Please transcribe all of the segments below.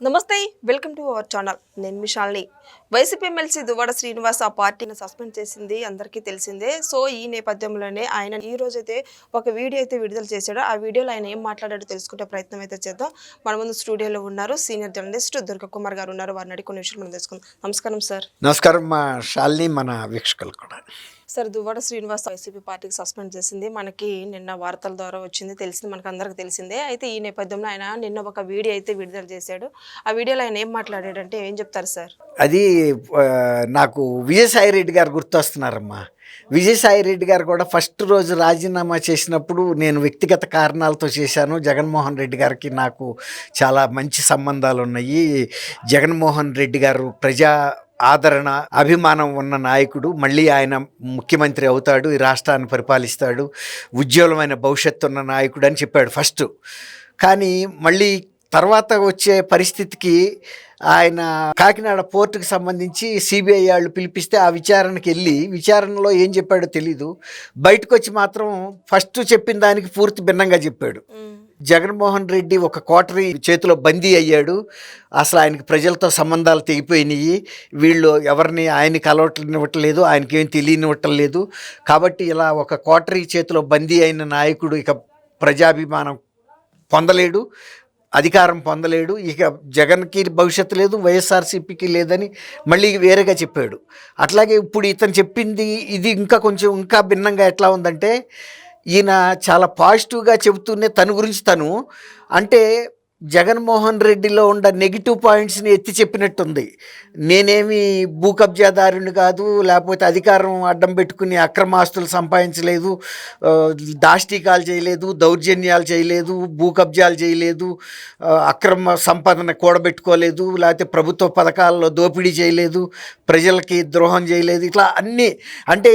నమస్తే welcome to our channel. నేను మీ Shalini. YCP MLC Duvvada Srinivas ఆ పార్టీని సస్పెండ్ చేసింది అందరికీ తెలిసిందే. సో ఈ నేపథ్యంలోనే ఆయన ఈ రోజైతే ఒక వీడియో అయితే విడుదల చేశాడు. ఆ వీడియోలో ఆయన ఏం మాట్లాడాడో తెలుసుకునే ప్రయత్నం అయితే చేద్దాం. మన ముందు స్టూడియోలో ఉన్నారు సీనియర్ జర్నలిస్ట్ దుర్గా కుమార్ గారు ఉన్నారు. వారిని అడిగి కొన్ని విషయాలు మనం తెలుసుకుందాం. నమస్కారం సార్. నమస్కారం మా శాలిని, మన వీక్షకులు కూడా. సార్, దువ్వాడ శ్రీనివాస్ వైసీపీ పార్టీకి సస్పెండ్ చేసింది మనకి నిన్న వార్తల ద్వారా వచ్చింది, తెలిసింది, మనకు అందరికి తెలిసిందే. అయితే ఈ నేపథ్యంలో ఆయన నిన్న ఒక వీడియో అయితే విడుదల చేశాడు. ఆ వీడియోలో ఆయన ఏం మాట్లాడాడంటే ఏం చెప్తారు సార్? అది నాకు విజయసాయి రెడ్డి గారు గుర్తొస్తున్నారమ్మా. విజయసాయి రెడ్డి గారు కూడా ఫస్ట్ రోజు రాజీనామా చేసినప్పుడు నేను వ్యక్తిగత కారణాలతో చేశాను. జగన్మోహన్ రెడ్డి గారికి నాకు చాలా మంచి సంబంధాలు ఉన్నాయి. జగన్మోహన్ రెడ్డి గారు ప్రజా ఆదరణ, అభిమానం ఉన్న నాయకుడు. మళ్ళీ ఆయన ముఖ్యమంత్రి అవుతాడు, ఈ రాష్ట్రాన్ని పరిపాలిస్తాడు, ఉజ్వలమైన భవిష్యత్తు ఉన్న నాయకుడు అని చెప్పాడు ఫస్ట్. కానీ మళ్ళీ తర్వాత వచ్చే పరిస్థితికి ఆయన కాకినాడ పోర్టుకు సంబంధించి సిబిఐ వాళ్ళు పిలిపిస్తే ఆ విచారణకి వెళ్ళి విచారణలో ఏం చెప్పాడో తెలీదు. బయటకు వచ్చి మాత్రం ఫస్ట్ చెప్పిన దానికి పూర్తి భిన్నంగా చెప్పాడు. జగన్మోహన్ రెడ్డి ఒక కోటరీ చేతిలో బందీ అయ్యాడు, అసలు ఆయనకి ప్రజలతో సంబంధాలు తెగిపోయినాయి, వీళ్ళు ఎవరిని ఆయన కలవట్లేదు, ఆయనకేం తెలియనివ్వటం కాబట్టి ఇలా ఒక కోటరీ చేతిలో బందీ అయిన నాయకుడు ఇక ప్రజాభిమానం పొందలేడు, అధికారం పొందలేడు, ఇక జగన్కి భవిష్యత్తు లేదు, వైఎస్ఆర్సీపీకి లేదని మళ్ళీ వేరేగా చెప్పాడు. అట్లాగే ఇప్పుడు ఇతను చెప్పింది ఇది ఇంకా భిన్నంగా ఎట్లా ఉందంటే, ఈయన చాలా పాజిటివ్గా చెబుతూనే తన గురించి తను అంటే జగన్మోహన్ రెడ్డిలో ఉన్న నెగిటివ్ పాయింట్స్ని ఎత్తి చెప్పినట్టుంది. నేనేమి భూ కబ్జాదారుని కాదు, లేకపోతే అధికారం అడ్డం పెట్టుకుని అక్రమాస్తులు సంపాదించలేదు, దాష్టీకాలు చేయలేదు, దౌర్జన్యాలు చేయలేదు, భూ కబ్జాలు చేయలేదు, అక్రమ సంపదన కూడబెట్టుకోలేదు, లేకపోతే ప్రభుత్వ పథకాల్లో దోపిడీ చేయలేదు, ప్రజలకి ద్రోహం చేయలేదు, ఇట్లా అన్నీ అంటే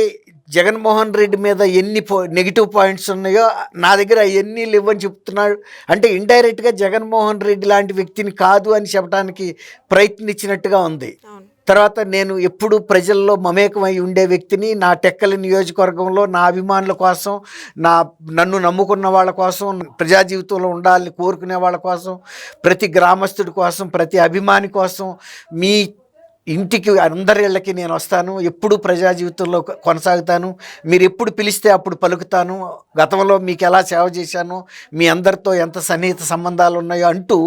జగన్మోహన్ రెడ్డి మీద ఎన్ని నెగిటివ్ పాయింట్స్ ఉన్నాయో నా దగ్గర అవన్నీ లేవని చెప్తున్నాడు. అంటే ఇండైరెక్ట్గా జగన్మోహన్ రెడ్డి లాంటి వ్యక్తిని కాదు అని చెప్పడానికి ప్రయత్నించినట్టుగా ఉంది. తర్వాత నేను ఎప్పుడు ప్రజల్లో మమేకమై ఉండే వ్యక్తిని, నా టెక్కలి నియోజకవర్గంలో నా అభిమానుల కోసం, నన్ను నమ్ముకున్న వాళ్ళ కోసం, ప్రజా జీవితంలో ఉండాలని కోరుకునే వాళ్ళ కోసం, ప్రతి గ్రామస్తుడి కోసం, ప్రతి అభిమాని కోసం, మీ ఇంటికి అందరి ఇళ్ళకి నేను వస్తాను, ఎప్పుడు ప్రజా జీవితంలో కొనసాగుతాను, మీరు ఎప్పుడు పిలిస్తే అప్పుడు పలుకుతాను, గతంలో మీకు ఎలా సేవ చేశాను, మీ అందరితో ఎంత సన్నిహిత సంబంధాలు ఉన్నాయో అంటూ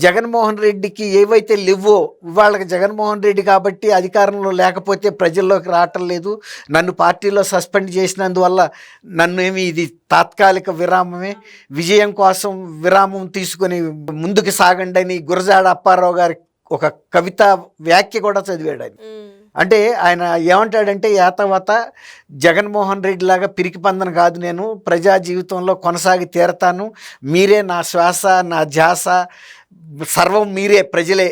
జగన్మోహన్ రెడ్డికి ఏవైతే లేవో, ఇవాళకి జగన్మోహన్ రెడ్డి కాబట్టి అధికారంలో లేకపోతే ప్రజల్లోకి రావటం లేదు, నన్ను పార్టీలో సస్పెండ్ చేసినందువల్ల నన్ను ఇది తాత్కాలిక విరామమే, విజయం కోసం విరామం తీసుకొని ముందుకు సాగండి అని గురజాడ అప్పారావు గారి ఒక కవిత వ్యాఖ్య కూడా చదివాడు ఆయన. అంటే ఆయన ఏమంటాడంటే, యాతవాత జగన్మోహన్ రెడ్డి లాగా పిరికి పందన కాదు, నేను ప్రజా జీవితంలో కొనసాగి తీరతాను, మీరే నా శ్వాస, నా ధ్యాస, సర్వం మీరే, ప్రజలే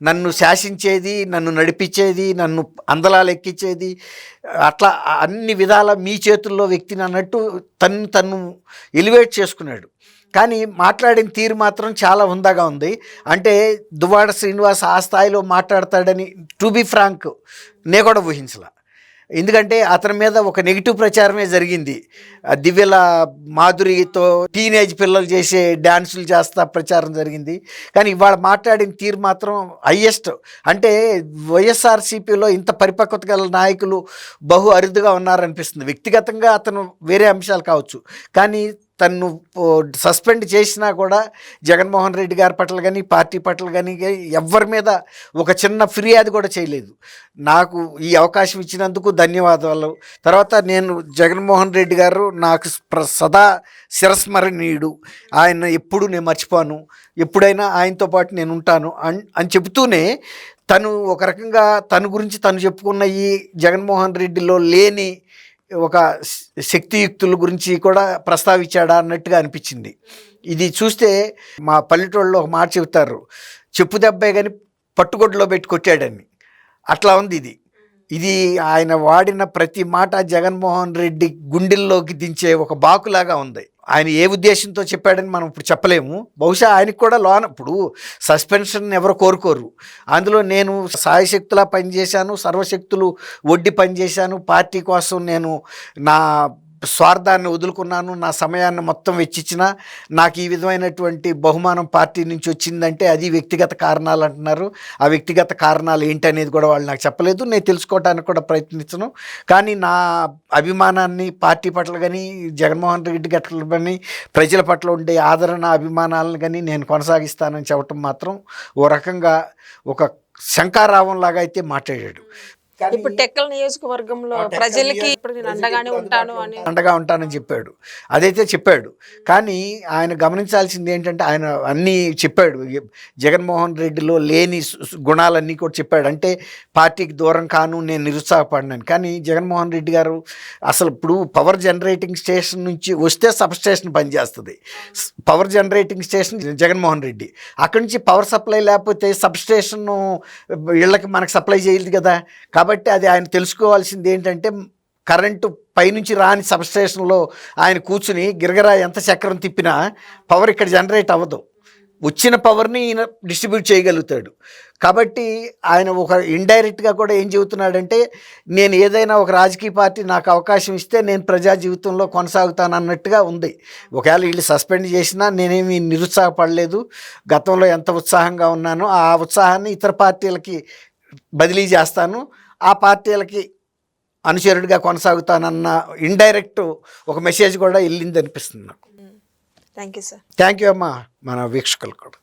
నన్ను శాసించేది, నన్ను నడిపించేది, నన్ను అందలాలు ఎక్కించేది, అట్లా అన్ని విధాల మీ చేతుల్లో వ్యక్తిని అన్నట్టు తను ఎలివేట్ చేసుకున్నాడు. కానీ మాట్లాడిన తీరు మాత్రం చాలా హుందాగా ఉంది. అంటే దువ్వాడ శ్రీనివాస్ ఆ స్థాయిలో మాట్లాడతాడని టు బి ఫ్రాంక్ నేను కూడా ఊహించలా. ఎందుకంటే అతని మీద ఒక నెగిటివ్ ప్రచారమే జరిగింది. దివ్యల మాధురితో టీనేజ్ పిల్లలు చేసే డ్యాన్సులు చేస్తా ప్రచారం జరిగింది. కానీ ఇవాళ మాట్లాడిన తీరు మాత్రం హయ్యెస్ట్. అంటే వైఎస్ఆర్సీపీలో ఇంత పరిపక్వత గల నాయకులు బహు అరుదుగా ఉన్నారనిపిస్తుంది. వ్యక్తిగతంగా అతను వేరే అంశాలు కావచ్చు, కానీ తను సస్పెండ్ చేసినా కూడా జగన్మోహన్ రెడ్డి గారి పట్ల కానీ, పార్టీ పట్ల కానీ ఎవరి మీద ఒక చిన్న ఫిర్యాదు కూడా చేయలేదు. నాకు ఈ అవకాశం ఇచ్చినందుకు ధన్యవాదాలు. తర్వాత నేను జగన్మోహన్ రెడ్డి గారు నాకు సదా శిరస్మరణీయుడు, ఆయన ఎప్పుడు నేను మర్చిపోను, ఎప్పుడైనా ఆయనతో పాటు నేను ఉంటాను అని చెబుతూనే తను ఒక రకంగా తన గురించి తను చెప్పుకున్న ఈ జగన్మోహన్ రెడ్డిలో లేని ఒక శక్తియుక్తుల గురించి కూడా ప్రస్తావించాడా అన్నట్టుగా అనిపించింది. ఇది చూస్తే మా పల్లెటూళ్ళలో ఒక మాట చెబుతారు, చెప్పు దెబ్బే కానీ పట్టుకొడ్లో పెట్టి కొట్టాడని. అట్లా ఉంది ఇది ఆయన వాడిన ప్రతి మాట జగన్మోహన్ రెడ్డి గుండెల్లోకి దించే ఒక బాకులాగా ఉంది. ఆయన ఏ ఉద్దేశంతో చెప్పాడని మనం ఇప్పుడు చెప్పలేము. బహుశా ఆయనకు కూడా ఇప్పుడు సస్పెన్షన్ ఎవరు కోరుకోరు. అందులో నేను సాయశక్తులా పనిచేశాను, సర్వశక్తులు ఒడ్డి పనిచేశాను, పార్టీ కోసం నేను నా స్వార్థాన్ని వదులుకున్నాను, నా సమయాన్ని మొత్తం వెచ్చించిన, నాకు ఈ విధమైనటువంటి బహుమానం పార్టీ నుంచి వచ్చిందంటే అది వ్యక్తిగత కారణాలు అంటున్నారు. ఆ వ్యక్తిగత కారణాలు ఏంటనేది కూడా వాళ్ళు నాకు చెప్పలేదు, నేను తెలుసుకోవడానికి కూడా ప్రయత్నించను. కానీ నా అభిమానాన్ని పార్టీ పట్ల కానీ, జగన్మోహన్ రెడ్డి గట్ల కానీ, ప్రజల పట్ల ఉండే ఆదరణ అభిమానాలను కానీ నేను కొనసాగిస్తానని చెప్పటం మాత్రం ఓ రకంగా ఒక శంఖారావం లాగా అయితే మాట్లాడాడు. ఇప్పుడు టెక్కల నియోజకవర్గంలో ప్రజలకి ఇప్పుడు నేను అండగానే ఉంటాను అని అండగా ఉంటానని చెప్పాడు, అదైతే చెప్పాడు. కానీ ఆయన గమనించాల్సింది ఏంటంటే ఆయన అన్నీ చెప్పాడు, జగన్మోహన్ రెడ్డిలో లేని గుణాలన్నీ కూడా చెప్పాడు. అంటే పార్టీకి దూరం కాను, నేను నిరుత్సాహపడినాను. కానీ జగన్మోహన్ రెడ్డి గారు అసలు ఇప్పుడు పవర్ జనరేటింగ్ స్టేషన్ నుంచి వస్తే సబ్ స్టేషన్ పనిచేస్తుంది. Power generating station Jaganmohan Reddy, అక్కడి నుంచి పవర్ సప్లై లేకపోతే సబ్ స్టేషన్ ఇళ్ళకి మనకు సప్లై చేయలేదు కదా. కాబట్టి అది ఆయన తెలుసుకోవాల్సింది ఏంటంటే కరెంటు పైనుంచి రాని సబ్స్టేషన్లో ఆయన కూర్చుని గిరగరా ఎంత చక్రం తిప్పినా పవర్ ఇక్కడ జనరేట్ అవ్వదు. వచ్చిన పవర్ని ఈయన డిస్ట్రిబ్యూట్ చేయగలుగుతాడు. కాబట్టి ఆయన ఒక ఇండైరెక్ట్గా కూడా ఏం చెబుతున్నాడంటే, నేను ఏదైనా ఒక రాజకీయ పార్టీ నాకు అవకాశం ఇస్తే నేను ప్రజా జీవితంలో కొనసాగుతాను అన్నట్టుగా ఉంది. ఒకవేళ వీళ్ళు సస్పెండ్ చేసినా నేనేమి నిరుత్సాహపడలేదు. గతంలో ఎంత ఉత్సాహంగా ఉన్నానో ఆ ఉత్సాహాన్ని ఇతర పార్టీలకి బదిలీ చేస్తాను, ఆ పార్టీలకి అనుచరుడిగా కొనసాగుతానన్న ఇండైరెక్ట్ ఒక మెసేజ్ కూడా వెళ్ళింది అనిపిస్తుంది నాకు. Thank you sir. Thank you అమ్మా మన వీక్షకులు కూడా.